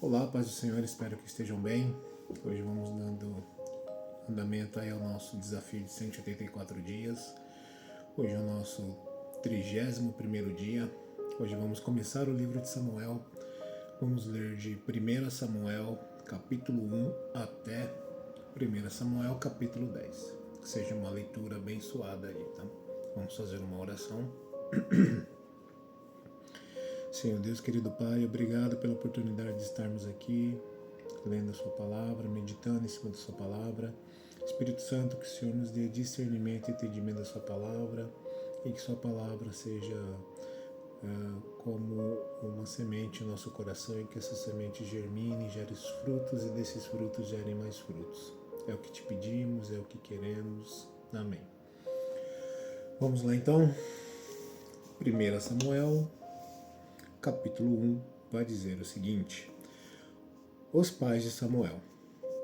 Olá, paz do Senhor, espero que estejam bem. Hoje vamos dando andamento aí ao nosso desafio de 184 dias. Hoje é o nosso 31º dia. Hoje vamos começar o livro de Samuel. Vamos ler de 1 Samuel, capítulo 1 até 1 Samuel, capítulo 10. Que seja uma leitura abençoada aí, tá? Vamos fazer uma oração. Senhor Deus, querido Pai, obrigado pela oportunidade de estarmos aqui, lendo a Sua Palavra, meditando em cima da Sua Palavra. Espírito Santo, que o Senhor nos dê discernimento e entendimento da Sua Palavra e que Sua Palavra seja como uma semente em nosso coração e que essa semente germine, gere frutos e desses frutos gerem mais frutos. É o que te pedimos, é o que queremos. Amém. Vamos lá então. 1 Samuel, capítulo 1, vai dizer o seguinte: Os pais de Samuel.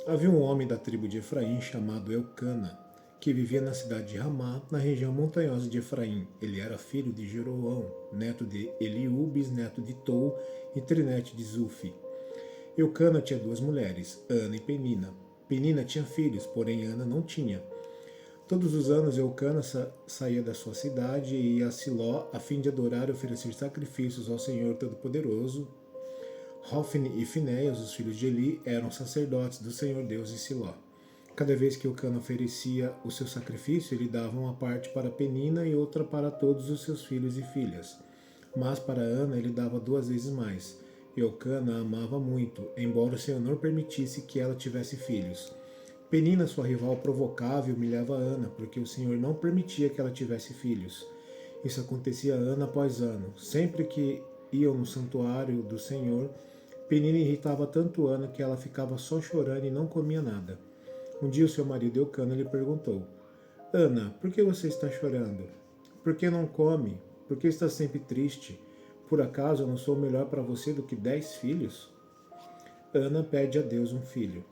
Havia um homem da tribo de Efraim chamado Eucana, que vivia na cidade de Ramá, na região montanhosa de Efraim. Ele era filho de Jeroão, neto de Eliú, bisneto de Tou e trinete de Zufi. Eucana tinha duas mulheres, Ana e Penina. Penina tinha filhos, porém Ana não tinha. Todos os anos Eucana saía da sua cidade e ia a Siló a fim de adorar e oferecer sacrifícios ao Senhor Todo-Poderoso. Hofni e Finéias, os filhos de Eli, eram sacerdotes do Senhor Deus em Siló. Cada vez que Eucana oferecia o seu sacrifício, ele dava uma parte para Penina e outra para todos os seus filhos e filhas. Mas para Ana ele dava 2 vezes mais. Eucana a amava muito, embora o Senhor não permitisse que ela tivesse filhos. Penina, sua rival, provocava e humilhava Ana, porque o Senhor não permitia que ela tivesse filhos. Isso acontecia ano após ano. Sempre que iam no santuário do Senhor, Penina irritava tanto Ana que ela ficava só chorando e não comia nada. Um dia o seu marido Eucana lhe perguntou: Ana, por que você está chorando? Por que não come? Por que está sempre triste? Por acaso eu não sou melhor para você do que 10 filhos? Ana pede a Deus um filho.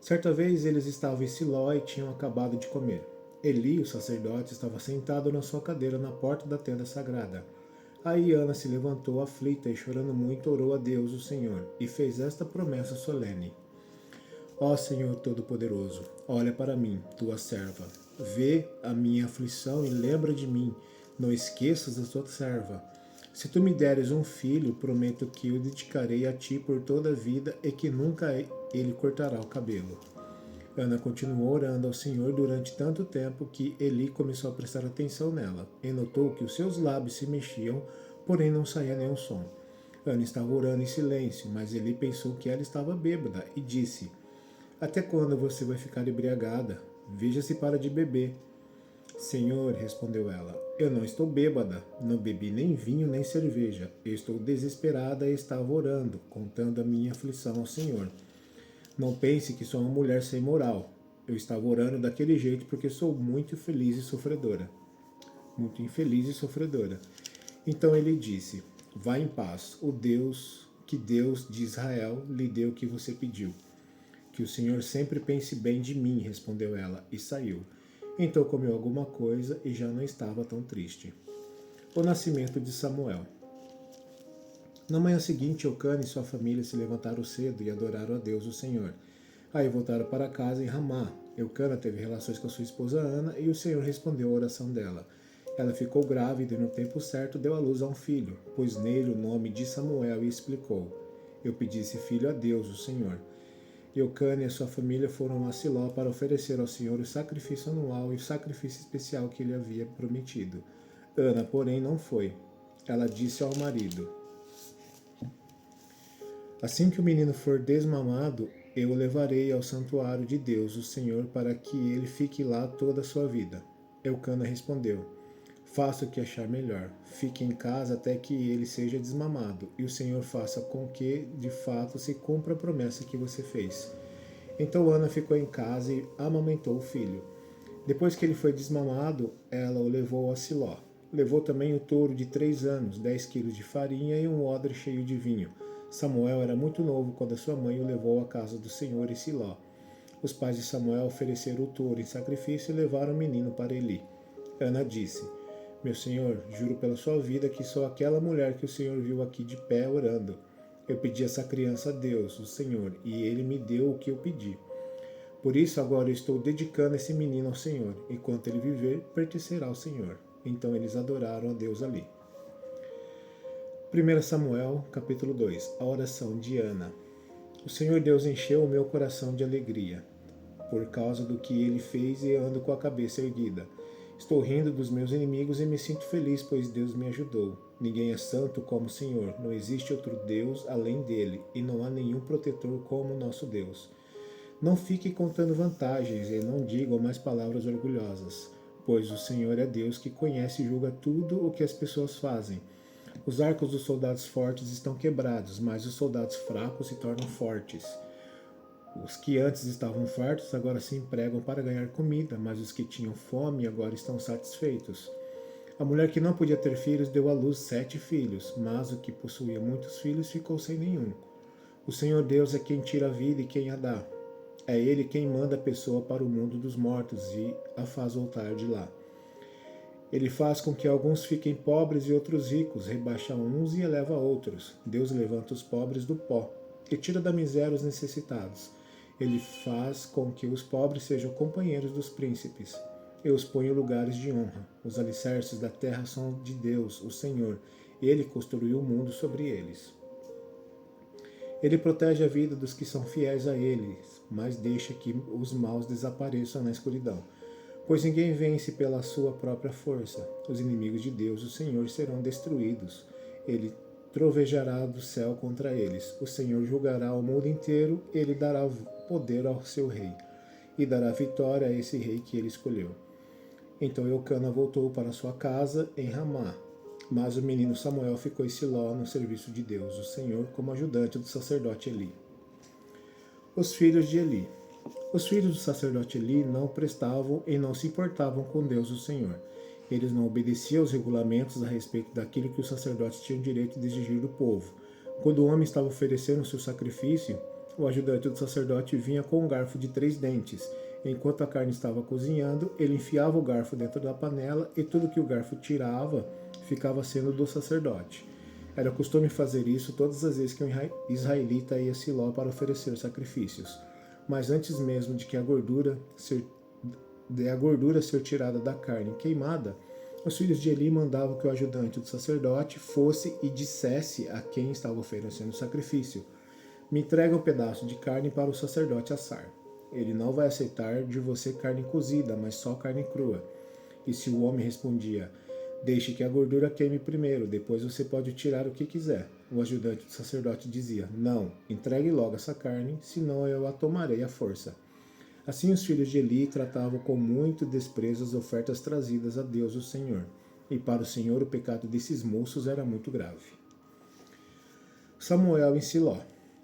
Certa vez eles estavam em Siló e tinham acabado de comer. Eli, o sacerdote, estava sentado na sua cadeira na porta da tenda sagrada. Aí Ana se levantou aflita e chorando muito orou a Deus, o Senhor, e fez esta promessa solene: Ó Senhor Todo-Poderoso, olha para mim, tua serva. Vê a minha aflição e lembra de mim. Não esqueças da tua serva. Se tu me deres um filho, prometo que o dedicarei a ti por toda a vida e que nunca ele cortará o cabelo. Ana continuou orando ao Senhor durante tanto tempo que Eli começou a prestar atenção nela e notou que os seus lábios se mexiam, porém não saía nenhum som. Ana estava orando em silêncio, mas Eli pensou que ela estava bêbada e disse: Até quando você vai ficar embriagada? Veja se para de beber. Senhor, respondeu ela, eu não estou bêbada, não bebi nem vinho nem cerveja. Eu estou desesperada e estava orando, contando a minha aflição ao Senhor. Não pense que sou uma mulher sem moral. Eu estava orando daquele jeito porque sou muito feliz e sofredora. Muito infeliz e sofredora. Então ele disse: Vá em paz, que Deus de Israel lhe deu o que você pediu. Que o Senhor sempre pense bem de mim, respondeu ela, e saiu. Então comeu alguma coisa e já não estava tão triste. O nascimento de Samuel. Na manhã seguinte, Eucana e sua família se levantaram cedo e adoraram a Deus, o Senhor. Aí voltaram para casa em Ramá. Eucana teve relações com a sua esposa Ana e o Senhor respondeu a oração dela. Ela ficou grávida e no tempo certo deu à luz a um filho, pôs nele o nome de Samuel e explicou: Eu pedi esse filho a Deus, o Senhor. Eucana e a sua família foram a Siló para oferecer ao Senhor o sacrifício anual e o sacrifício especial que ele havia prometido. Ana, porém, não foi. Ela disse ao marido: Assim que o menino for desmamado, eu o levarei ao santuário de Deus, o Senhor, para que ele fique lá toda a sua vida. Eucana respondeu: Faça o que achar melhor. Fique em casa até que ele seja desmamado, e o Senhor faça com que, de fato, se cumpra a promessa que você fez. Então Ana ficou em casa e amamentou o filho. Depois que ele foi desmamado, ela o levou a Siló. Levou também o touro de 3 anos, 10 quilos de farinha e um odre cheio de vinho. Samuel era muito novo quando a sua mãe o levou à casa do Senhor em Siló. Os pais de Samuel ofereceram o touro em sacrifício e levaram o menino para Eli. Ana disse: Meu senhor, juro pela sua vida que sou aquela mulher que o Senhor viu aqui de pé orando. Eu pedi essa criança a Deus, o Senhor, e ele me deu o que eu pedi. Por isso agora eu estou dedicando esse menino ao Senhor. Enquanto ele viver, pertencerá ao Senhor. Então eles adoraram a Deus ali. 1 Samuel, capítulo 2. A oração de Ana. O Senhor Deus encheu o meu coração de alegria, por causa do que ele fez, e ando com a cabeça erguida. Estou rindo dos meus inimigos e me sinto feliz, pois Deus me ajudou. Ninguém é santo como o Senhor, não existe outro Deus além dele, e não há nenhum protetor como o nosso Deus. Não fique contando vantagens e não digam mais palavras orgulhosas, pois o Senhor é Deus que conhece e julga tudo o que as pessoas fazem. Os arcos dos soldados fortes estão quebrados, mas os soldados fracos se tornam fortes. Os que antes estavam fartos agora se empregam para ganhar comida, mas os que tinham fome agora estão satisfeitos. A mulher que não podia ter filhos deu à luz 7 filhos, mas o que possuía muitos filhos ficou sem nenhum. O Senhor Deus é quem tira a vida e quem a dá. É Ele quem manda a pessoa para o mundo dos mortos e a faz voltar de lá. Ele faz com que alguns fiquem pobres e outros ricos, rebaixa uns e eleva outros. Deus levanta os pobres do pó e tira da miséria os necessitados. Ele faz com que os pobres sejam companheiros dos príncipes. Eu os ponho em lugares de honra. Os alicerces da terra são de Deus, o Senhor. Ele construiu o mundo sobre eles. Ele protege a vida dos que são fiéis a ele, mas deixa que os maus desapareçam na escuridão. Pois ninguém vence pela sua própria força. Os inimigos de Deus, o Senhor, serão destruídos. Ele trovejará do céu contra eles. O Senhor julgará o mundo inteiro. Ele dará poder ao seu rei e dará vitória a esse rei que ele escolheu. Então Eucana voltou para sua casa em Ramá. Mas o menino Samuel ficou em Siló no serviço de Deus, o Senhor, como ajudante do sacerdote Eli. Os filhos de Eli. Os filhos do sacerdote Eli não prestavam e não se importavam com Deus, o Senhor. Eles não obedeciam aos regulamentos a respeito daquilo que os sacerdotes tinham direito de exigir do povo. Quando o homem estava oferecendo o seu sacrifício, o ajudante do sacerdote vinha com um garfo de 3 dentes. Enquanto a carne estava cozinhando, ele enfiava o garfo dentro da panela e tudo que o garfo tirava ficava sendo do sacerdote. Era costume fazer isso todas as vezes que um israelita ia a Siló para oferecer sacrifícios. Mas antes mesmo de que a gordura ser tirada da carne queimada, os filhos de Eli mandavam que o ajudante do sacerdote fosse e dissesse a quem estava oferecendo o sacrifício: me entrega um pedaço de carne para o sacerdote assar. Ele não vai aceitar de você carne cozida, mas só carne crua. E se o homem respondia: deixe que a gordura queime primeiro, depois você pode tirar o que quiser, o ajudante do sacerdote dizia: não, entregue logo essa carne, senão eu a tomarei à força. Assim os filhos de Eli tratavam com muito desprezo as ofertas trazidas a Deus, o Senhor. E para o Senhor o pecado desses moços era muito grave. Samuel em Siló.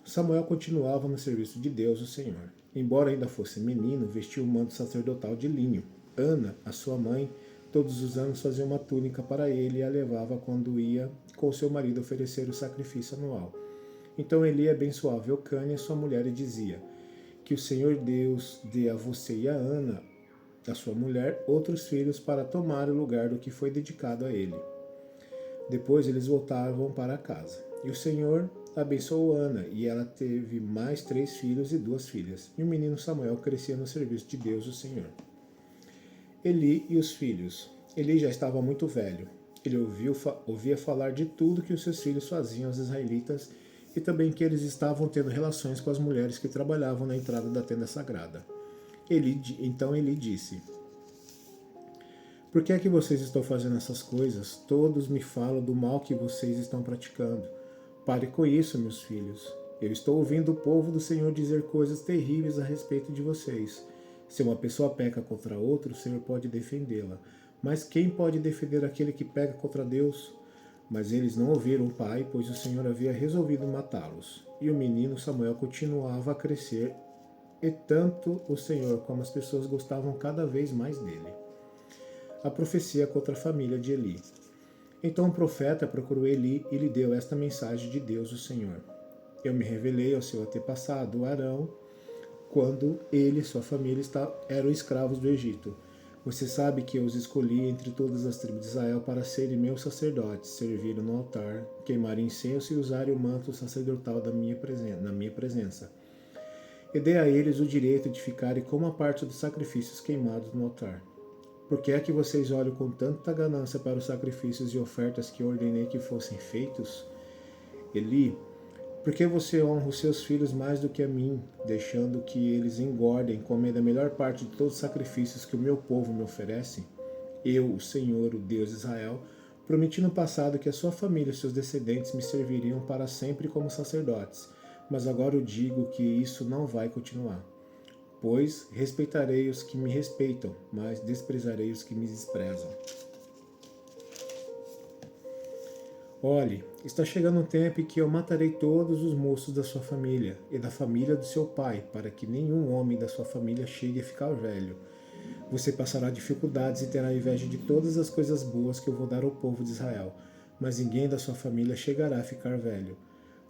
Samuel continuava no serviço de Deus, o Senhor. Embora ainda fosse menino, vestia o manto sacerdotal de linho. Ana, a sua mãe, todos os anos fazia uma túnica para ele e a levava quando ia com seu marido oferecer o sacrifício anual. Então Eli abençoava Eucana, sua mulher, e dizia: que o Senhor Deus dê a você e a Ana, a sua mulher, outros filhos para tomar o lugar do que foi dedicado a ele. Depois eles voltavam para casa. E o Senhor abençoou Ana, e ela teve mais 3 filhos e 2 filhas. E o menino Samuel crescia no serviço de Deus, o Senhor. Eli e os filhos. Eli já estava muito velho. Ele ouvia falar de tudo que os seus filhos faziam aos israelitas e também que eles estavam tendo relações com as mulheres que trabalhavam na entrada da tenda sagrada. Então Eli disse: por que é que vocês estão fazendo essas coisas? Todos me falam do mal que vocês estão praticando. Pare com isso, meus filhos. Eu estou ouvindo o povo do Senhor dizer coisas terríveis a respeito de vocês. Se uma pessoa peca contra outra, o Senhor pode defendê-la. Mas quem pode defender aquele que peca contra Deus? Mas eles não ouviram o pai, pois o Senhor havia resolvido matá-los. E o menino Samuel continuava a crescer, e tanto o Senhor como as pessoas gostavam cada vez mais dele. A profecia contra a família de Eli. Então o profeta procurou Eli e lhe deu esta mensagem de Deus, o Senhor: eu me revelei ao seu antepassado Arão, quando ele e sua família eram escravos do Egito. Você sabe que eu os escolhi entre todas as tribos de Israel para serem meus sacerdotes, servirem no altar, queimarem incenso e usarem o manto sacerdotal na minha presença. E dei a eles o direito de ficarem como a parte dos sacrifícios queimados no altar. Por que é que vocês olham com tanta ganância para os sacrifícios e ofertas que eu ordenei que fossem feitos? Eli, por que você honra os seus filhos mais do que a mim, deixando que eles engordem, comendo a melhor parte de todos os sacrifícios que o meu povo me oferece? Eu, o Senhor, o Deus de Israel, prometi no passado que a sua família e seus descendentes me serviriam para sempre como sacerdotes, mas agora eu digo que isso não vai continuar. Pois respeitarei os que me respeitam, mas desprezarei os que me desprezam. Olhe, está chegando um tempo em que eu matarei todos os moços da sua família e da família do seu pai, para que nenhum homem da sua família chegue a ficar velho. Você passará dificuldades e terá inveja de todas as coisas boas que eu vou dar ao povo de Israel, mas ninguém da sua família chegará a ficar velho.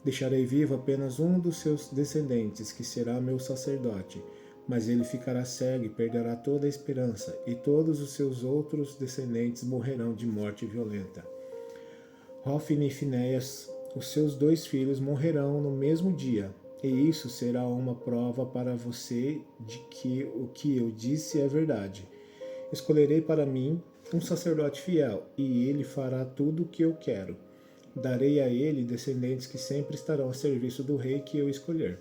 Deixarei vivo apenas um dos seus descendentes, que será meu sacerdote, mas ele ficará cego e perderá toda a esperança, e todos os seus outros descendentes morrerão de morte violenta. Hofni e Finéias, os seus 2 filhos, morrerão no mesmo dia, e isso será uma prova para você de que o que eu disse é verdade. Escolherei para mim um sacerdote fiel, e ele fará tudo o que eu quero. Darei a ele descendentes que sempre estarão a serviço do rei que eu escolher.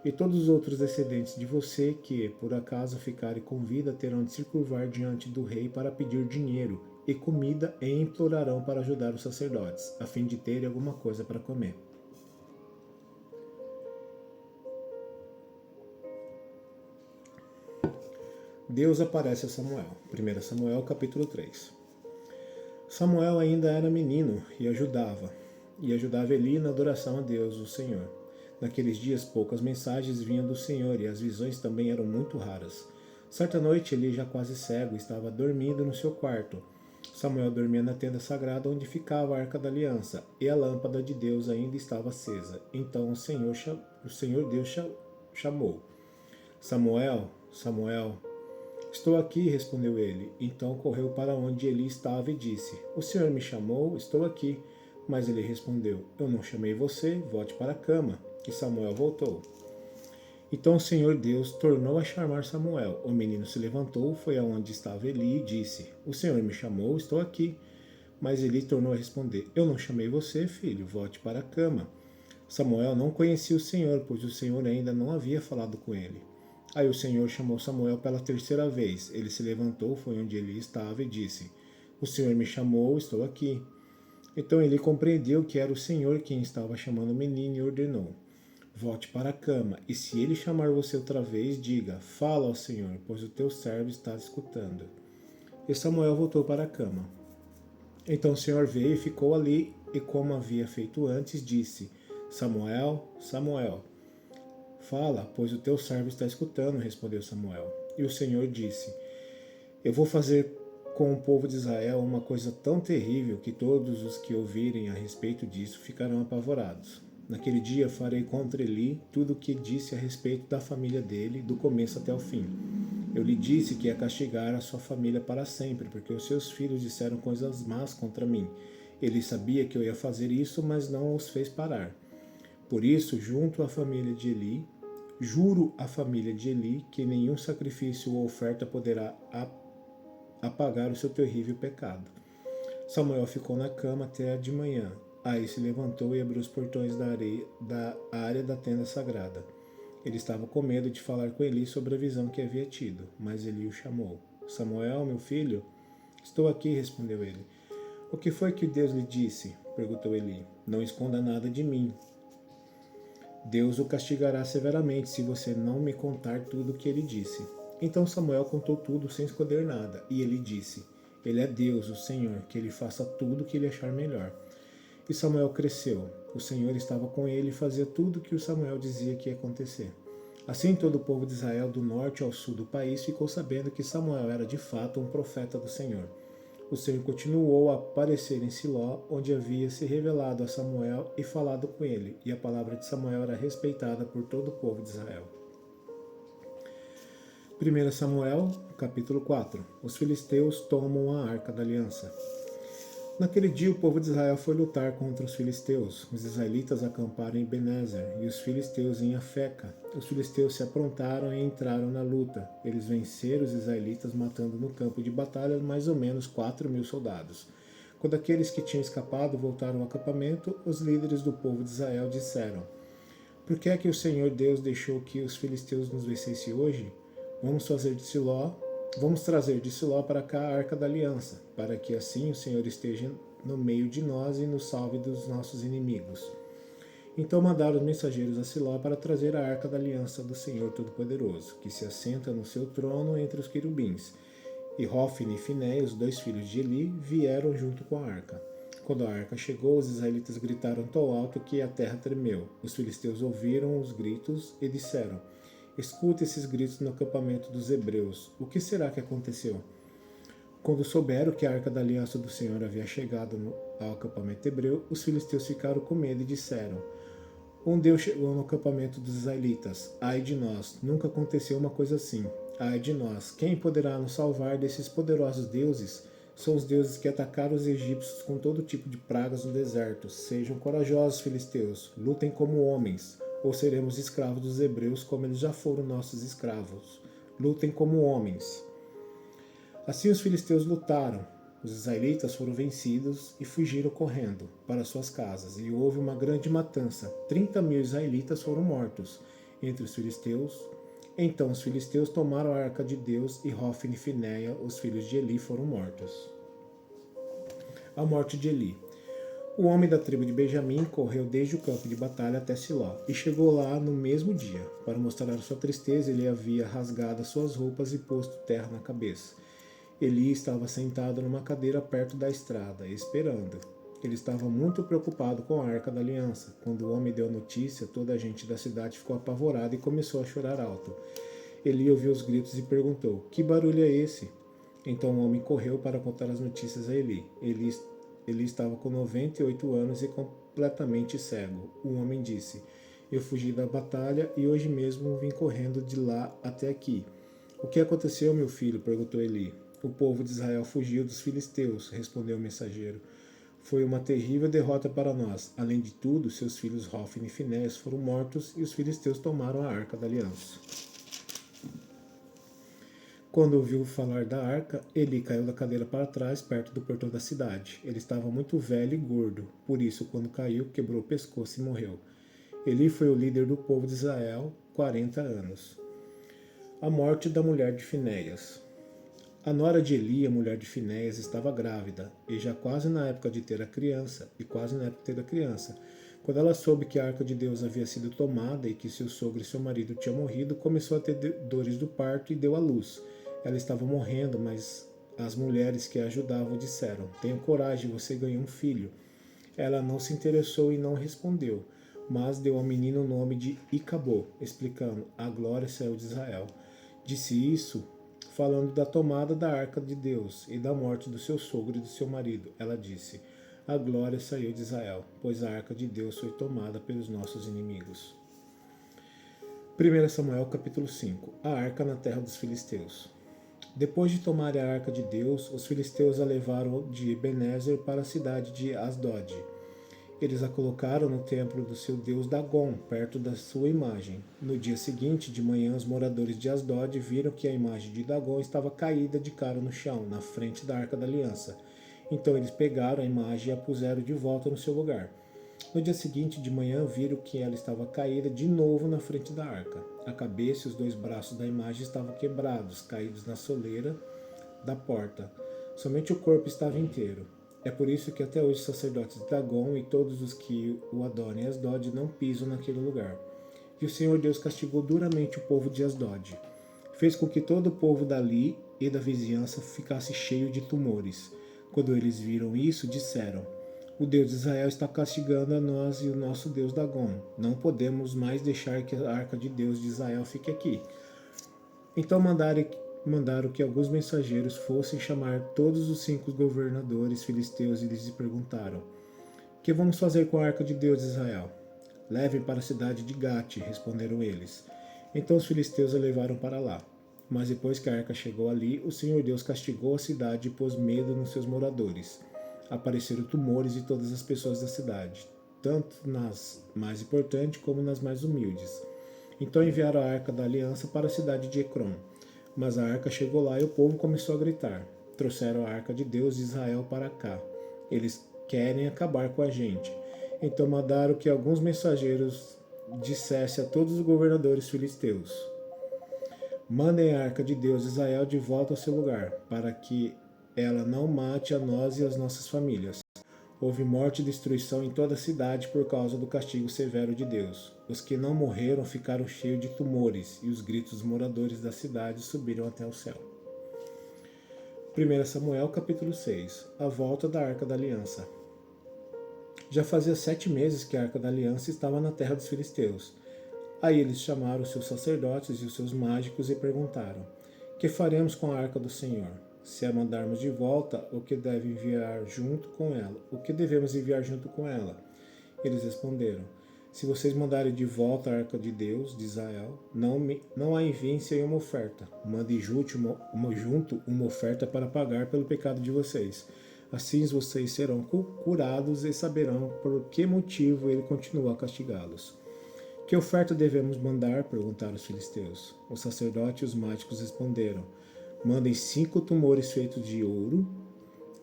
E todos os outros descendentes de você que, por acaso, ficarem com vida, terão de se curvar diante do rei para pedir dinheiro e comida e implorarão para ajudar os sacerdotes, a fim de terem alguma coisa para comer. Deus aparece a Samuel. 1 Samuel capítulo 3. Samuel ainda era menino e ajudava Eli na adoração a Deus, o Senhor. Naqueles dias poucas mensagens vinham do Senhor e as visões também eram muito raras. Certa noite Eli, já quase cego, estava dormindo no seu quarto. Samuel dormia na tenda sagrada onde ficava a Arca da Aliança, e a lâmpada de Deus ainda estava acesa. Então o Senhor Deus chamou: Samuel, Samuel. Estou aqui, respondeu ele. Então correu para onde Eli estava e disse: O Senhor me chamou, estou aqui. Mas ele respondeu: Eu não chamei você, volte para a cama. E Samuel voltou. Então o Senhor Deus tornou a chamar Samuel. O menino se levantou, foi aonde estava Eli e disse: O Senhor me chamou, estou aqui. Mas Eli tornou a responder: Eu não chamei você, filho, volte para a cama. Samuel não conhecia o Senhor, pois o Senhor ainda não havia falado com ele. Aí o Senhor chamou Samuel pela 3ª vez. Ele se levantou, foi onde Eli estava e disse: O Senhor me chamou, estou aqui. Então Eli compreendeu que era o Senhor quem estava chamando o menino e ordenou: Volte para a cama, e se ele chamar você outra vez, diga: Fala ao Senhor, pois o teu servo está escutando. E Samuel voltou para a cama. Então o Senhor veio e ficou ali, e como havia feito antes, disse: Samuel, Samuel. Fala, pois o teu servo está escutando, respondeu Samuel. E o Senhor disse: Eu vou fazer com o povo de Israel uma coisa tão terrível que todos os que ouvirem a respeito disso ficarão apavorados. Naquele dia farei contra Eli tudo o que disse a respeito da família dele, do começo até o fim. Eu lhe disse que ia castigar a sua família para sempre, porque os seus filhos disseram coisas más contra mim. Ele sabia que eu ia fazer isso, mas não os fez parar. Por isso, juro à família de Eli que nenhum sacrifício ou oferta poderá apagar o seu terrível pecado. Samuel ficou na cama até de manhã. Aí se levantou e abriu os portões da área da tenda sagrada. Ele estava com medo de falar com Eli sobre a visão que havia tido, mas Eli o chamou. Samuel, meu filho? Estou aqui, respondeu ele. O que foi que Deus lhe disse? Perguntou Eli. Não esconda nada de mim. Deus o castigará severamente se você não me contar tudo o que ele disse. Então Samuel contou tudo sem esconder nada, e ele disse: Ele é Deus, o Senhor, que ele faça tudo o que ele achar melhor. E Samuel cresceu. O Senhor estava com ele e fazia tudo o que o Samuel dizia que ia acontecer. Assim todo o povo de Israel, do norte ao sul do país, ficou sabendo que Samuel era de fato um profeta do Senhor. O Senhor continuou a aparecer em Siló, onde havia se revelado a Samuel e falado com ele, e a palavra de Samuel era respeitada por todo o povo de Israel. 1 Samuel, capítulo 4. Os filisteus tomam a Arca da Aliança. Naquele dia o povo de Israel foi lutar contra os filisteus. Os israelitas acamparam em Ebenezer e os filisteus em Afeca. Os filisteus se aprontaram e entraram na luta. Eles venceram os israelitas, matando no campo de batalha mais ou menos 4.000 soldados. Quando aqueles que tinham escapado voltaram ao acampamento, os líderes do povo de Israel disseram: Por que é que o Senhor Deus deixou que os filisteus nos vencessem hoje? Vamos trazer de Siló para cá a Arca da Aliança, para que assim o Senhor esteja no meio de nós e nos salve dos nossos inimigos. Então mandaram os mensageiros a Siló para trazer a Arca da Aliança do Senhor Todo-Poderoso, que se assenta no seu trono entre os querubins. E Hofni e Finéias, os 2 filhos de Eli, vieram junto com a arca. Quando a arca chegou, os israelitas gritaram tão alto que a terra tremeu. Os filisteus ouviram os gritos e disseram: Escuta esses gritos no acampamento dos hebreus. O que será que aconteceu? Quando souberam que a arca da aliança do Senhor havia chegado ao acampamento hebreu, os filisteus ficaram com medo e disseram: Um Deus chegou no acampamento dos israelitas. Ai de nós, nunca aconteceu uma coisa assim. Ai de nós, quem poderá nos salvar desses poderosos deuses? São os deuses que atacaram os egípcios com todo tipo de pragas no deserto. Sejam corajosos, filisteus, lutem como homens, ou seremos escravos dos hebreus como eles já foram nossos escravos. Lutem como homens. Assim os filisteus lutaram. Os israelitas foram vencidos e fugiram correndo para suas casas, e houve uma grande matança. 30.000 israelitas foram mortos entre os filisteus. Então os filisteus tomaram a arca de Deus e Hofni e Finéias, os filhos de Eli, foram mortos. A morte de Eli. O homem da tribo de Benjamim correu desde o campo de batalha até Siló e chegou lá no mesmo dia. Para mostrar sua tristeza, ele havia rasgado as suas roupas e posto terra na cabeça. Eli estava sentado numa cadeira perto da estrada, esperando. Ele estava muito preocupado com a Arca da Aliança. Quando o homem deu a notícia, toda a gente da cidade ficou apavorada e começou a chorar alto. Eli ouviu os gritos e perguntou: Que barulho é esse? Então o homem correu para contar as notícias a Eli. Eli estava com 98 anos e completamente cego. O homem disse: Eu fugi da batalha e hoje mesmo vim correndo de lá até aqui. O que aconteceu, meu filho? Perguntou Eli. O povo de Israel fugiu dos filisteus, respondeu o mensageiro. Foi uma terrível derrota para nós. Além de tudo, seus filhos Hofni e Finéias foram mortos e os filisteus tomaram a arca da aliança. Quando ouviu falar da arca, Eli caiu da cadeira para trás, perto do portão da cidade. Ele estava muito velho e gordo, por isso, quando caiu, quebrou o pescoço e morreu. Eli foi o líder do povo de Israel, 40 anos. A morte da mulher de Finéias. A nora de Eli, a mulher de Finéias, estava grávida, e já quase na época de ter a criança, Quando ela soube que a arca de Deus havia sido tomada e que seu sogro e seu marido tinham morrido, começou a ter dores do parto e deu à luz. Ela estava morrendo, mas as mulheres que a ajudavam disseram: Tenha coragem, você ganhou um filho. Ela não se interessou e não respondeu, mas deu ao menino o nome de Icabô, explicando: A glória saiu de Israel. Disse isso falando da tomada da arca de Deus e da morte do seu sogro e do seu marido. Ela disse: A glória saiu de Israel, pois a arca de Deus foi tomada pelos nossos inimigos. 1 Samuel capítulo 5. A arca na terra dos filisteus. Depois de tomarem a arca de Deus, os filisteus a levaram de Ebenezer para a cidade de Asdod. Eles a colocaram no templo do seu deus Dagon, perto da sua imagem. No dia seguinte, de manhã, os moradores de Asdod viram que a imagem de Dagon estava caída de cara no chão, na frente da Arca da Aliança. Então eles pegaram a imagem e a puseram de volta no seu lugar. No dia seguinte, de manhã, viram que ela estava caída de novo na frente da arca. A cabeça e os 2 braços da imagem estavam quebrados, caídos na soleira da porta. Somente o corpo estava inteiro. É por isso que até hoje os sacerdotes de Dagon e todos os que o adoram em Asdod não pisam naquele lugar. E o Senhor Deus castigou duramente o povo de Asdod. Fez com que todo o povo dali e da vizinhança ficasse cheio de tumores. Quando eles viram isso, disseram: O Deus de Israel está castigando a nós e o nosso Deus Dagon. Não podemos mais deixar que a arca de Deus de Israel fique aqui. Então mandaram que alguns mensageiros fossem chamar todos os 5 governadores filisteus e lhes perguntaram: Que vamos fazer com a arca de Deus de Israel? Levem para a cidade de Gate, responderam eles. Então os filisteus a levaram para lá. Mas depois que a arca chegou ali, o Senhor Deus castigou a cidade e pôs medo nos seus moradores. Apareceram tumores em todas as pessoas da cidade, tanto nas mais importantes como nas mais humildes. Então enviaram a arca da aliança para a cidade de Ecrom. Mas a arca chegou lá e o povo começou a gritar. Trouxeram a arca de Deus de Israel para cá. Eles querem acabar com a gente. Então mandaram que alguns mensageiros dissessem a todos os governadores filisteus: mandem a arca de Deus de Israel de volta ao seu lugar, para que ela não mate a nós e as nossas famílias. Houve morte e destruição em toda a cidade por causa do castigo severo de Deus. Os que não morreram ficaram cheios de tumores, e os gritos dos moradores da cidade subiram até o céu. 1 Samuel capítulo 6. A volta da Arca da Aliança. Já fazia 7 meses que a Arca da Aliança estava na terra dos filisteus. Aí eles chamaram os seus sacerdotes e os seus mágicos e perguntaram: que faremos com a Arca do Senhor? Se a mandarmos de volta, o que deve enviar junto com ela? O que devemos enviar junto com ela? Eles responderam: se vocês mandarem de volta a arca de Deus, de Israel, não a enviem sem uma oferta. Mandem junto uma oferta para pagar pelo pecado de vocês. Assim vocês serão curados e saberão por que motivo ele continua a castigá-los. Que oferta devemos mandar? Perguntaram os filisteus. Os sacerdotes e os mágicos responderam: mandem 5 tumores feitos de ouro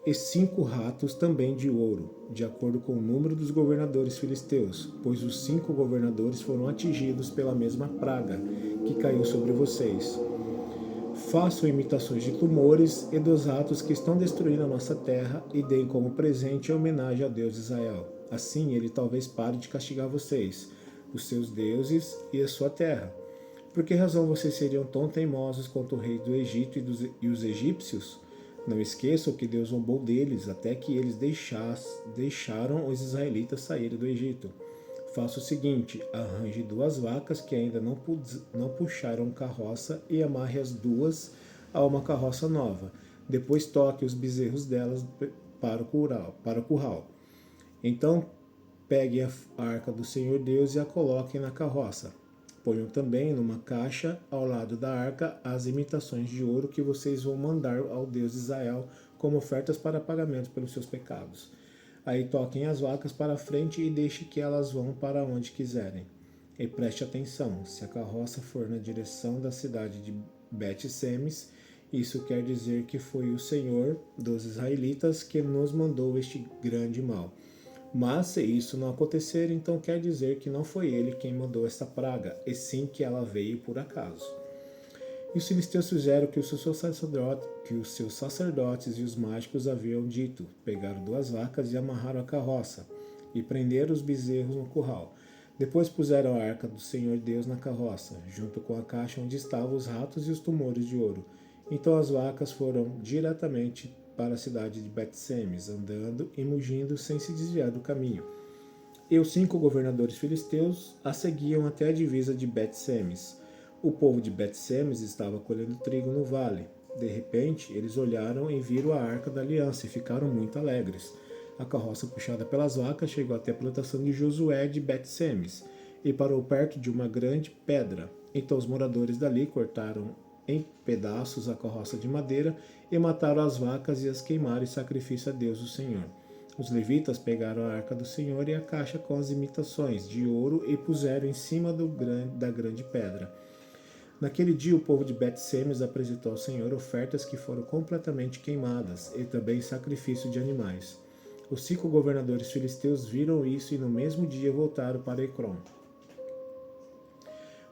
e 5 ratos também de ouro, de acordo com o número dos governadores filisteus, pois os 5 governadores foram atingidos pela mesma praga que caiu sobre vocês. Façam imitações de tumores e dos ratos que estão destruindo a nossa terra e deem como presente em homenagem a Deus de Israel. Assim ele talvez pare de castigar vocês, os seus deuses e a sua terra. Por que razão vocês seriam tão teimosos quanto o rei do Egito e os egípcios? Não esqueçam que Deus zombou deles até que eles deixaram os israelitas saírem do Egito. Faça o seguinte: arranje 2 vacas que ainda não puxaram carroça e amarre as 2 a uma carroça nova. Depois toque os bezerros delas para o curral. Então peguem a arca do Senhor Deus e a coloquem na carroça. Ponham também numa caixa ao lado da arca as imitações de ouro que vocês vão mandar ao Deus de Israel como ofertas para pagamento pelos seus pecados. Aí toquem as vacas para a frente e deixem que elas vão para onde quiserem. E preste atenção: se a carroça for na direção da cidade de Bet-Semes, isso quer dizer que foi o Senhor dos israelitas que nos mandou este grande mal. Mas se isso não acontecer, então quer dizer que não foi ele quem mandou esta praga, e sim que ela veio por acaso. E os filisteus fizeram que os seus sacerdotes e os mágicos haviam dito. Pegaram 2 vacas e amarraram a carroça, e prenderam os bezerros no curral. Depois puseram a arca do Senhor Deus na carroça, junto com a caixa onde estavam os ratos e os tumores de ouro. Então as vacas foram diretamente para a cidade de Bet-Semes, andando e mugindo sem se desviar do caminho. E os 5 governadores filisteus a seguiam até a divisa de Bet-Semes. O povo de Bet-Semes estava colhendo trigo no vale. De repente, eles olharam e viram a arca da aliança e ficaram muito alegres. A carroça puxada pelas vacas chegou até a plantação de Josué de Bet-Semes e parou perto de uma grande pedra. Então os moradores dali cortaram em pedaços a carroça de madeira e mataram as vacas e as queimaram em sacrifício a Deus o Senhor. Os levitas pegaram a arca do Senhor e a caixa com as imitações de ouro e puseram em cima da grande pedra. Naquele dia o povo de Bet-Semes apresentou ao Senhor ofertas que foram completamente queimadas e também sacrifício de animais. Os 5 governadores filisteus viram isso e no mesmo dia voltaram para Ecrom.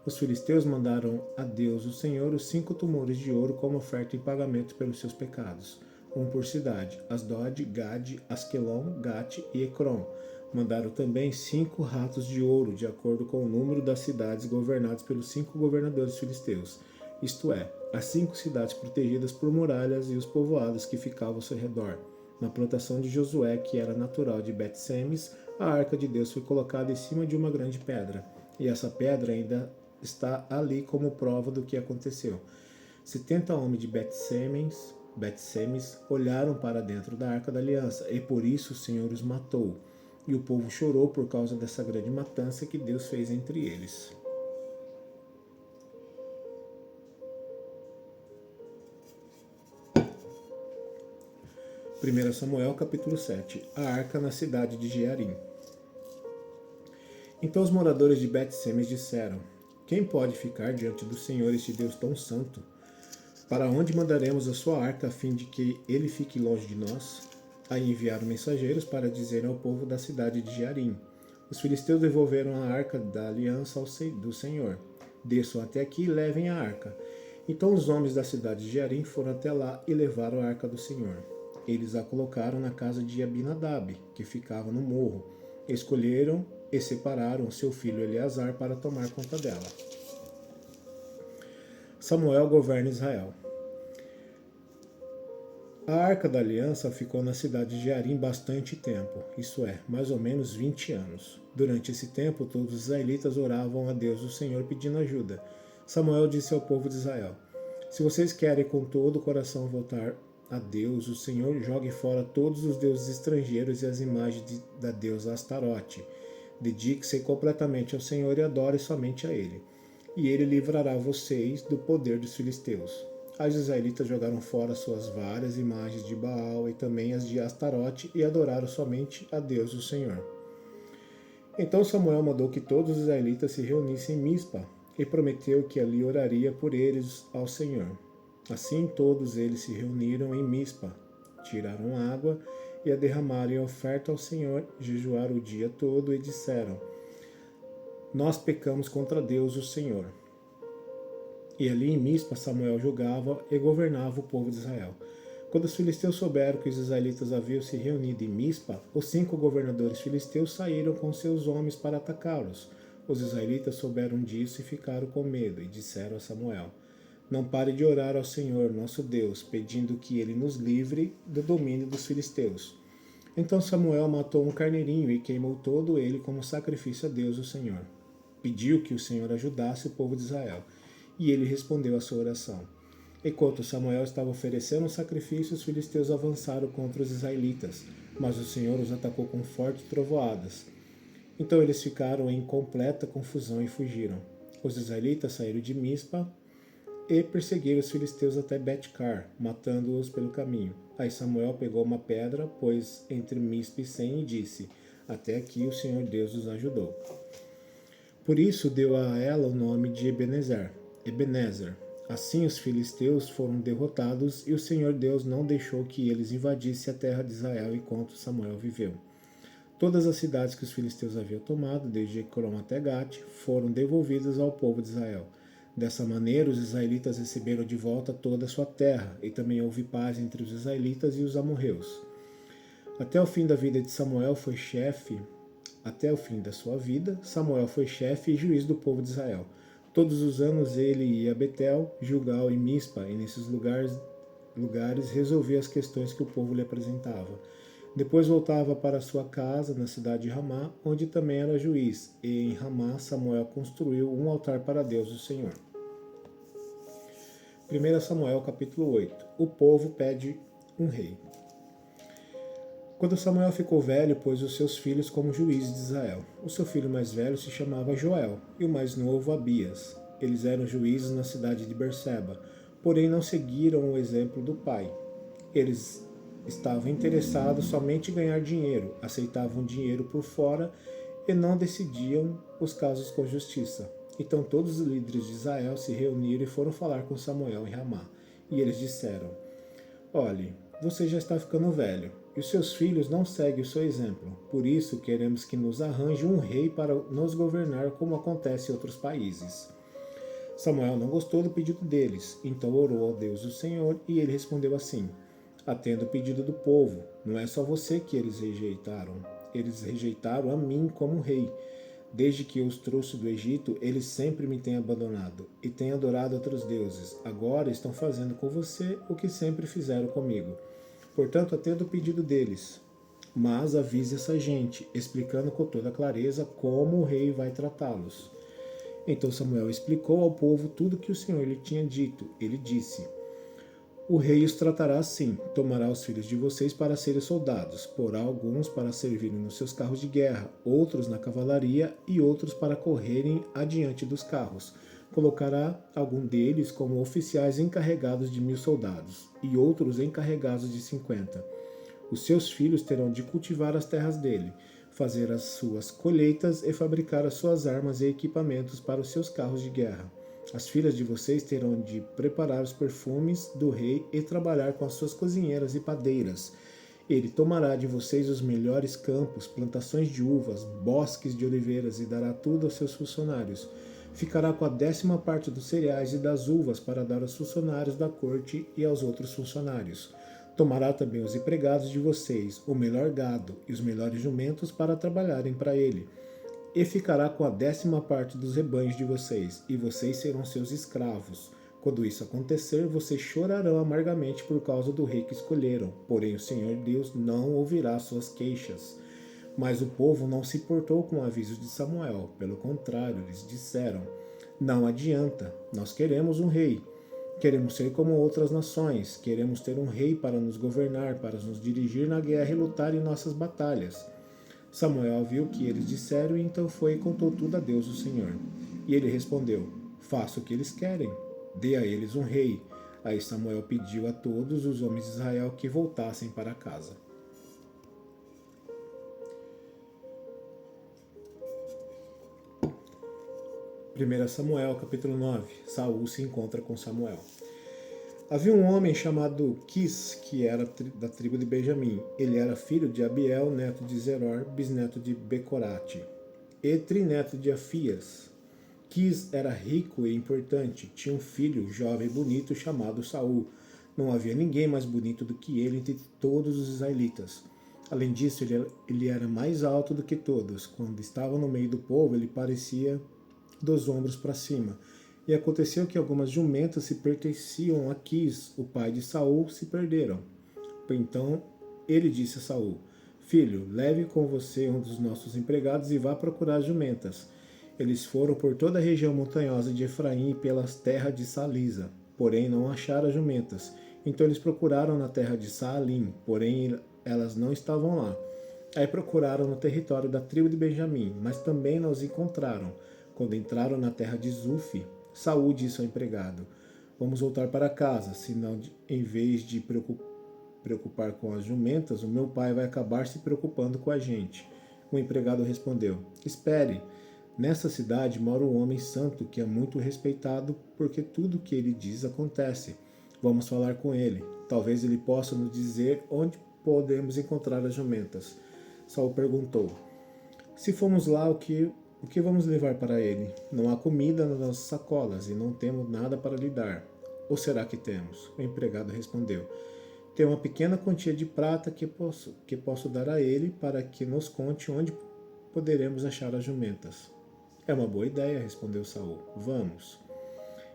Os filisteus mandaram a Deus o Senhor os 5 tumores de ouro como oferta em pagamento pelos seus pecados, um por cidade: Asdod, Gade, Asquelon, Gate e Ecrom. Mandaram também 5 ratos de ouro, de acordo com o número das cidades governadas pelos 5 governadores filisteus, isto é, as 5 cidades protegidas por muralhas e os povoados que ficavam ao seu redor. Na plantação de Josué, que era natural de Bet-Semes, a arca de Deus foi colocada em cima de uma grande pedra, e essa pedra ainda está ali como prova do que aconteceu. 70 homens de Bet-Semes olharam para dentro da arca da aliança, e por isso o Senhor os matou. E o povo chorou por causa dessa grande matança que Deus fez entre eles. 1 Samuel capítulo 7. A arca na cidade de Jearim. Então os moradores de Bet-Semes disseram: quem pode ficar diante do Senhor, este Deus tão santo? Para onde mandaremos a sua arca, a fim de que ele fique longe de nós? Aí enviaram mensageiros para dizerem ao povo da cidade de Jearim: os filisteus devolveram a arca da aliança do Senhor. Desçam até aqui e levem a arca. Então os homens da cidade de Jearim foram até lá e levaram a arca do Senhor. Eles a colocaram na casa de Abinadab, que ficava no morro. Escolheram e separaram seu filho Eleazar para tomar conta dela. Samuel governa Israel. A arca da aliança ficou na cidade de Jearim bastante tempo, isso é, mais ou menos 20 anos. Durante esse tempo, todos os israelitas oravam a Deus o Senhor pedindo ajuda. Samuel disse ao povo de Israel: se vocês querem com todo o coração voltar a Deus, o Senhor, jogue fora todos os deuses estrangeiros e as imagens da deusa Astarote. Dedique-se completamente ao Senhor e adore somente a Ele. E Ele livrará vocês do poder dos filisteus. Os israelitas jogaram fora suas várias imagens de Baal e também as de Astarote e adoraram somente a Deus o Senhor. Então Samuel mandou que todos os israelitas se reunissem em Mispa e prometeu que ali oraria por eles ao Senhor. Assim todos eles se reuniram em Mispa, tiraram água e a derramaram em oferta ao Senhor, jejuaram o dia todo e disseram: nós pecamos contra Deus o Senhor. E ali em Mispa Samuel julgava e governava o povo de Israel. Quando os filisteus souberam que os israelitas haviam se reunido em Mispa, os 5 governadores filisteus saíram com seus homens para atacá-los. Os israelitas souberam disso e ficaram com medo, e disseram a Samuel: não pare de orar ao Senhor, nosso Deus, pedindo que Ele nos livre do domínio dos filisteus. Então Samuel matou um carneirinho e queimou todo ele como sacrifício a Deus o Senhor. Pediu que o Senhor ajudasse o povo de Israel, e ele respondeu à sua oração. Enquanto Samuel estava oferecendo o sacrifício, os filisteus avançaram contra os israelitas, mas o Senhor os atacou com fortes trovoadas. Então eles ficaram em completa confusão e fugiram. Os israelitas saíram de Mispa e perseguiram os filisteus até Bet-car, matando-os pelo caminho. Aí Samuel pegou uma pedra, pôs entre Mispa e Sem e disse: até aqui o Senhor Deus os ajudou. Por isso deu a ela o nome de Ebenezer. Assim os filisteus foram derrotados e o Senhor Deus não deixou que eles invadissem a terra de Israel enquanto Samuel viveu. Todas as cidades que os filisteus haviam tomado, desde Ecrom até Gate, foram devolvidas ao povo de Israel. Dessa maneira, os israelitas receberam de volta toda a sua terra, e também houve paz entre os israelitas e os amorreus. Até o fim da vida de Samuel foi chefe, até o fim da sua vida, Samuel foi chefe e juiz do povo de Israel. Todos os anos ele ia a Betel, Gilgal e Mispa, e nesses lugares resolvia as questões que o povo lhe apresentava. Depois voltava para sua casa na cidade de Ramá, onde também era juiz, e em Ramá Samuel construiu um altar para Deus o Senhor. 1 Samuel capítulo 8. O povo pede um rei. Quando Samuel ficou velho, pôs os seus filhos como juízes de Israel. O seu filho mais velho se chamava Joel, e o mais novo Abias. Eles eram juízes na cidade de Berseba, porém não seguiram o exemplo do pai. Eles estavam interessados somente em ganhar dinheiro, aceitavam dinheiro por fora e não decidiam os casos com justiça. Então todos os líderes de Israel se reuniram e foram falar com Samuel em Ramá. E eles disseram: olhe, você já está ficando velho, e os seus filhos não seguem o seu exemplo. Por isso queremos que nos arranje um rei para nos governar, como acontece em outros países. Samuel não gostou do pedido deles, então orou ao Deus do Senhor, e ele respondeu assim: atenda o pedido do povo, não é só você que eles rejeitaram a mim como rei. Desde que eu os trouxe do Egito, eles sempre me têm abandonado e têm adorado outros deuses. Agora estão fazendo com você o que sempre fizeram comigo. Portanto, atenda o pedido deles, mas avise essa gente, explicando com toda clareza como o rei vai tratá-los. Então Samuel explicou ao povo tudo que o Senhor lhe tinha dito. Ele disse: o rei os tratará assim, tomará os filhos de vocês para serem soldados, porá alguns para servirem nos seus carros de guerra, outros na cavalaria e outros para correrem adiante dos carros. Colocará algum deles como oficiais encarregados de 1000 soldados, e outros encarregados de 50. Os seus filhos terão de cultivar as terras dele, fazer as suas colheitas e fabricar as suas armas e equipamentos para os seus carros de guerra. As filhas de vocês terão de preparar os perfumes do rei e trabalhar com as suas cozinheiras e padeiras. Ele tomará de vocês os melhores campos, plantações de uvas, bosques de oliveiras e dará tudo aos seus funcionários. Ficará com a 10ª parte dos cereais e das uvas para dar aos funcionários da corte e aos outros funcionários. Tomará também os empregados de vocês, o melhor gado e os melhores jumentos para trabalharem para ele. E ficará com a 10ª parte dos rebanhos de vocês, e vocês serão seus escravos. Quando isso acontecer, vocês chorarão amargamente por causa do rei que escolheram, porém o Senhor Deus não ouvirá suas queixas. Mas o povo não se portou com o aviso de Samuel, pelo contrário, eles disseram: não adianta, nós queremos um rei. Queremos ser como outras nações, queremos ter um rei para nos governar, para nos dirigir na guerra e lutar em nossas batalhas. Samuel viu o que eles disseram e então foi e contou tudo a Deus o Senhor. E ele respondeu: faça o que eles querem, dê a eles um rei. Aí Samuel pediu a todos os homens de Israel que voltassem para casa. 1 Samuel, capítulo 9. Saul se encontra com Samuel. Havia um homem chamado Quis, que era da tribo de Benjamim. Ele era filho de Abiel, neto de Zeror, bisneto de Becorate, e trineto de Afias. Quis era rico e importante. Tinha um filho, jovem e bonito, chamado Saul. Não havia ninguém mais bonito do que ele entre todos os israelitas. Além disso, ele era mais alto do que todos. Quando estava no meio do povo, ele parecia dos ombros para cima. E aconteceu que algumas jumentas que pertenciam a Quis, o pai de Saul, se perderam. Então ele disse a Saul: filho, leve com você um dos nossos empregados e vá procurar as jumentas. Eles foram por toda a região montanhosa de Efraim e pelas terras de Salisa, porém não acharam as jumentas. Então eles procuraram na terra de Saalim, porém elas não estavam lá. Aí procuraram no território da tribo de Benjamim, mas também não os encontraram. Quando entraram na terra de Zufi, Saul disse ao empregado: vamos voltar para casa, senão em vez de preocupar com as jumentas, o meu pai vai acabar se preocupando com a gente. O empregado respondeu: espere, nessa cidade mora um homem santo que é muito respeitado porque tudo o que ele diz acontece. Vamos falar com ele. Talvez ele possa nos dizer onde podemos encontrar as jumentas. Saul perguntou: se formos lá, o que vamos levar para ele? Não há comida nas nossas sacolas e não temos nada para lhe dar. Ou será que temos? O empregado respondeu: tenho uma pequena quantia de prata que posso dar a ele para que nos conte onde poderemos achar as jumentas. É uma boa ideia, respondeu Saul. Vamos.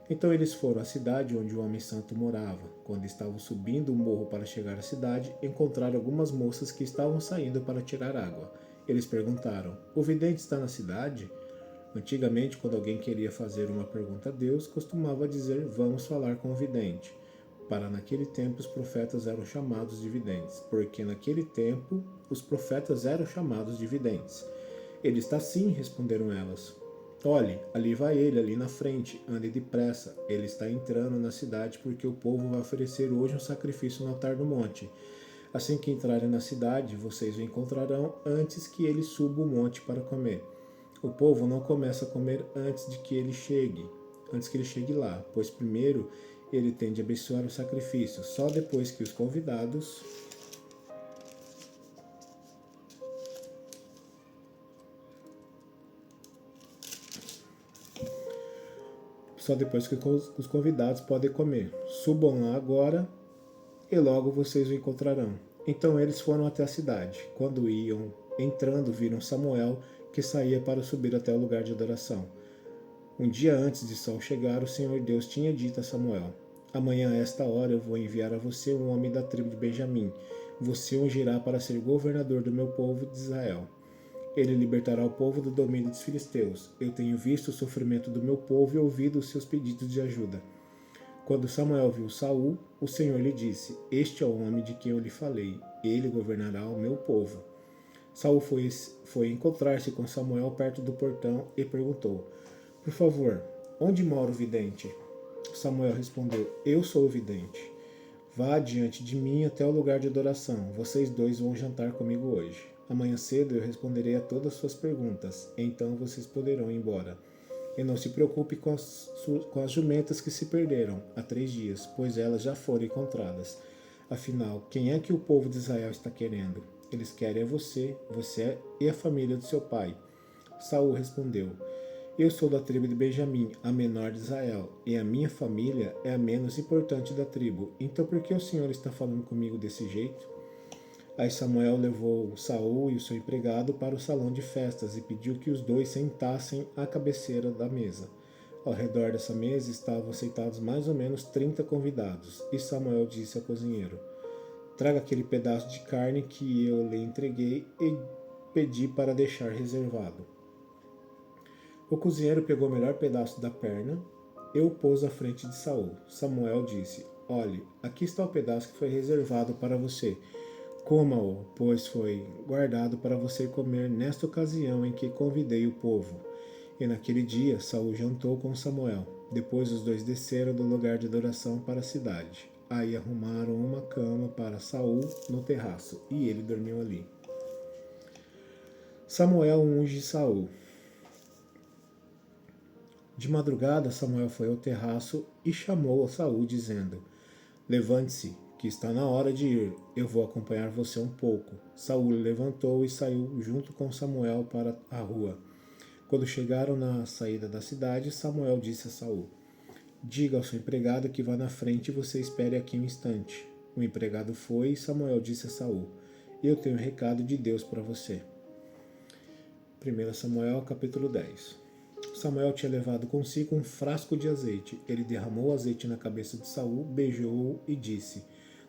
Então eles foram à cidade onde o homem santo morava. Quando estavam subindo o morro para chegar à cidade, encontraram algumas moças que estavam saindo para tirar água. Eles perguntaram: o vidente está na cidade? Antigamente, quando alguém queria fazer uma pergunta a Deus, costumava dizer: vamos falar com o vidente. Para naquele tempo os profetas eram chamados de videntes, porque naquele tempo os profetas eram chamados de videntes. Ele está sim, responderam elas. Olhe, ali vai ele, ali na frente, ande depressa. Ele está entrando na cidade porque o povo vai oferecer hoje um sacrifício no altar do monte. Assim que entrarem na cidade, vocês o encontrarão antes que ele suba o monte para comer. O povo não começa a comer antes que ele chegue lá, pois primeiro ele tem de abençoar o sacrifício, só depois que os convidados podem comer. Subam lá agora e logo vocês o encontrarão. Então eles foram até a cidade. Quando iam entrando, viram Samuel, que saía para subir até o lugar de adoração. Um dia antes de Saul chegar, o Senhor Deus tinha dito a Samuel: amanhã a esta hora eu vou enviar a você um homem da tribo de Benjamim. Você o ungirá para ser governador do meu povo de Israel. Ele libertará o povo do domínio dos filisteus. Eu tenho visto o sofrimento do meu povo e ouvido os seus pedidos de ajuda. Quando Samuel viu Saul, o Senhor lhe disse: este é o homem de quem eu lhe falei. Ele governará o meu povo. Saul foi encontrar-se com Samuel perto do portão e perguntou: por favor, onde mora o vidente? Samuel respondeu: eu sou o vidente. Vá diante de mim até o lugar de adoração. Vocês dois vão jantar comigo hoje. Amanhã cedo eu responderei a todas as suas perguntas. Então vocês poderão ir embora. E não se preocupe com as jumentas que se perderam há 3 dias, pois elas já foram encontradas. Afinal, quem é que o povo de Israel está querendo? Eles querem você e a família do seu pai. Saul respondeu: Eu sou da tribo de Benjamim, a menor de Israel, e a minha família é a menos importante da tribo. Então por que o Senhor está falando comigo desse jeito? Aí Samuel levou Saul e o seu empregado para o salão de festas e pediu que os dois sentassem à cabeceira da mesa. Ao redor dessa mesa estavam sentados mais ou menos 30 convidados, e Samuel disse ao cozinheiro: Traga aquele pedaço de carne que eu lhe entreguei e pedi para deixar reservado. O cozinheiro pegou o melhor pedaço da perna e o pôs à frente de Saul. Samuel disse: Olhe, aqui está o pedaço que foi reservado para você. Coma-o, pois foi guardado para você comer nesta ocasião em que convidei o povo. E naquele dia Saul jantou com Samuel. Depois os dois desceram do lugar de adoração para a cidade. Aí arrumaram uma cama para Saul no terraço, e ele dormiu ali. Samuel unge Saul. De madrugada Samuel foi ao terraço e chamou a Saul, dizendo: Levante-se, que está na hora de ir. Eu vou acompanhar você um pouco. Saul levantou e saiu junto com Samuel para a rua. Quando chegaram na saída da cidade, Samuel disse a Saul: Diga ao seu empregado que vá na frente e você espere aqui um instante. O empregado foi e Samuel disse a Saul: Eu tenho um recado de Deus para você. 1 Samuel capítulo 10. Samuel tinha levado consigo um frasco de azeite. Ele derramou o azeite na cabeça de Saul, beijou-o e disse: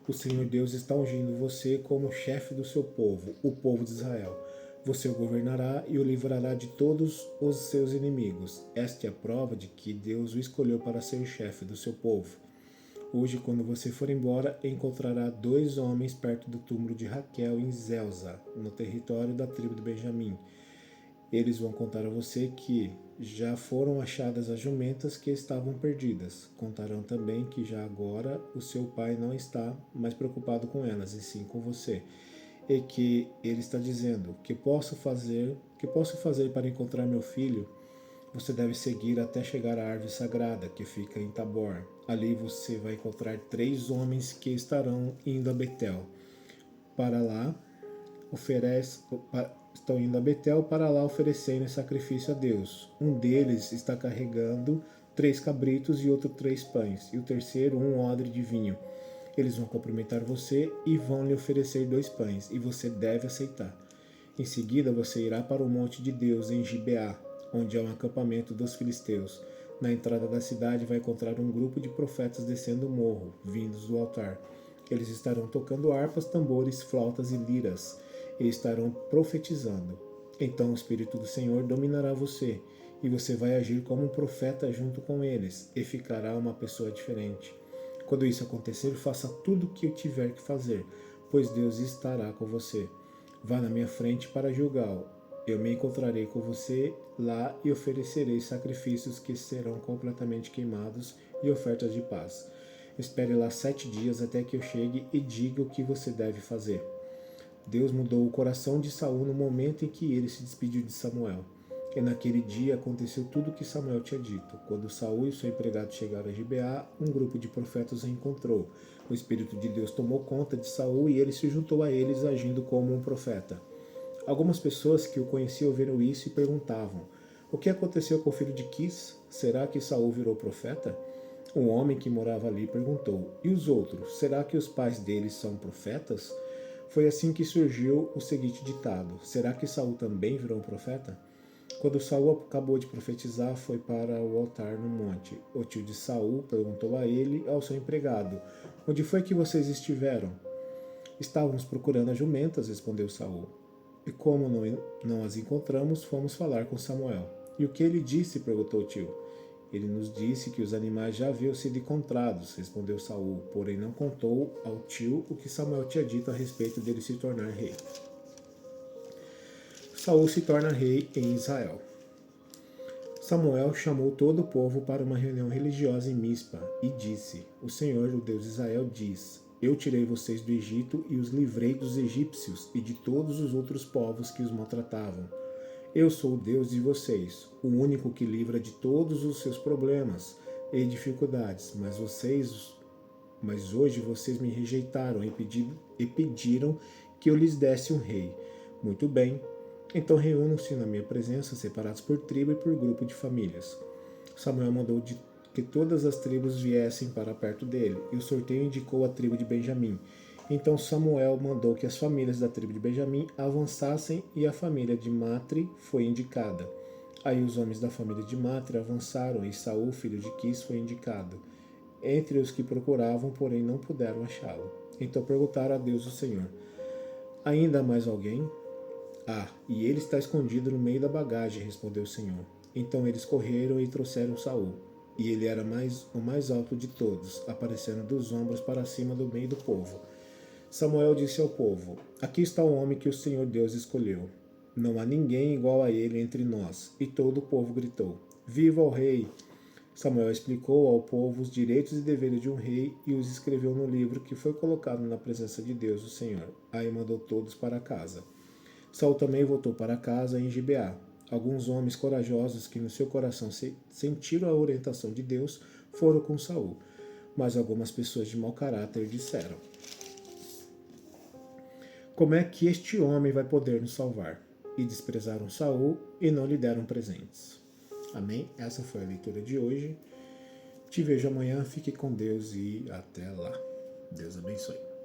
O Senhor Deus está ungindo você como chefe do seu povo, o povo de Israel. Você o governará e o livrará de todos os seus inimigos. Esta é a prova de que Deus o escolheu para ser chefe do seu povo. Hoje, quando você for embora, encontrará 2 homens perto do túmulo de Raquel em Zelza, no território da tribo de Benjamim. Eles vão contar a você que já foram achadas as jumentas que estavam perdidas. Contarão também que já agora o seu pai não está mais preocupado com elas, e sim com você. E que ele está dizendo: que posso fazer para encontrar meu filho? Você deve seguir até chegar à árvore sagrada que fica em Tabor. Ali você vai encontrar 3 homens que estarão indo a Betel. Para lá, estão indo a Betel para lá oferecerem sacrifício a Deus. Um deles está carregando 3 cabritos e outro 3 pães, e o terceiro um odre de vinho. Eles vão cumprimentar você e vão lhe oferecer 2 pães, e você deve aceitar. Em seguida você irá para o monte de Deus em Gibeá, onde é um acampamento dos filisteus. Na entrada da cidade vai encontrar um grupo de profetas descendo o morro, vindos do altar. Eles estarão tocando harpas, tambores, flautas e liras, e estarão profetizando. Então o Espírito do Senhor dominará você, e você vai agir como um profeta junto com eles, e ficará uma pessoa diferente. Quando isso acontecer, faça tudo o que eu tiver que fazer, pois Deus estará com você. Vá na minha frente para Gilgal. Eu me encontrarei com você lá e oferecerei sacrifícios que serão completamente queimados e ofertas de paz. Espere lá 7 dias até que eu chegue e diga o que você deve fazer. Deus mudou o coração de Saul no momento em que ele se despediu de Samuel. E naquele dia aconteceu tudo o que Samuel tinha dito. Quando Saul e seu empregado chegaram a Gibeá, um grupo de profetas o encontrou. O Espírito de Deus tomou conta de Saul e ele se juntou a eles agindo como um profeta. Algumas pessoas que o conheciam viram isso e perguntavam: O que aconteceu com o filho de Quis? Será que Saul virou profeta? Um homem que morava ali perguntou: E os outros? Será que os pais deles são profetas? Foi assim que surgiu o seguinte ditado: Será que Saul também virou um profeta? Quando Saul acabou de profetizar, foi para o altar no monte. O tio de Saul perguntou a ele e ao seu empregado: Onde foi que vocês estiveram? Estávamos procurando as jumentas, respondeu Saul. E como não as encontramos, fomos falar com Samuel. E o que ele disse? Perguntou o tio. Ele nos disse que os animais já haviam sido encontrados, respondeu Saul, porém não contou ao tio o que Samuel tinha dito a respeito dele se tornar rei. Saul se torna rei em Israel. Samuel chamou todo o povo para uma reunião religiosa em Mispa e disse: O Senhor, o Deus de Israel, diz: Eu tirei vocês do Egito e os livrei dos egípcios e de todos os outros povos que os maltratavam. Eu sou o Deus de vocês, o único que livra de todos os seus problemas e dificuldades, mas hoje vocês me rejeitaram e pediram que eu lhes desse um rei. Muito bem, então reúnam-se na minha presença, separados por tribo e por grupo de famílias. Samuel mandou que todas as tribos viessem para perto dele, e o sorteio indicou a tribo de Benjamim. Então Samuel mandou que as famílias da tribo de Benjamim avançassem e a família de Matre foi indicada. Aí os homens da família de Matre avançaram e Saul, filho de Quis, foi indicado. Entre os que procuravam, porém, não puderam achá-lo. Então perguntaram a Deus o Senhor: ainda há mais alguém? E ele está escondido no meio da bagagem, respondeu o Senhor. Então eles correram e trouxeram Saul. E ele era o mais alto de todos, aparecendo dos ombros para cima do meio do povo. Samuel disse ao povo: aqui está o homem que o Senhor Deus escolheu. Não há ninguém igual a ele entre nós. E todo o povo gritou: viva o rei! Samuel explicou ao povo os direitos e deveres de um rei e os escreveu no livro que foi colocado na presença de Deus, o Senhor. Aí mandou todos para casa. Saul também voltou para casa em Gibeá. Alguns homens corajosos que no seu coração sentiram a orientação de Deus foram com Saul. Mas algumas pessoas de mau caráter disseram: como é que este homem vai poder nos salvar? E desprezaram Saul e não lhe deram presentes. Amém? Essa foi a leitura de hoje. Te vejo amanhã, fique com Deus e até lá. Deus abençoe.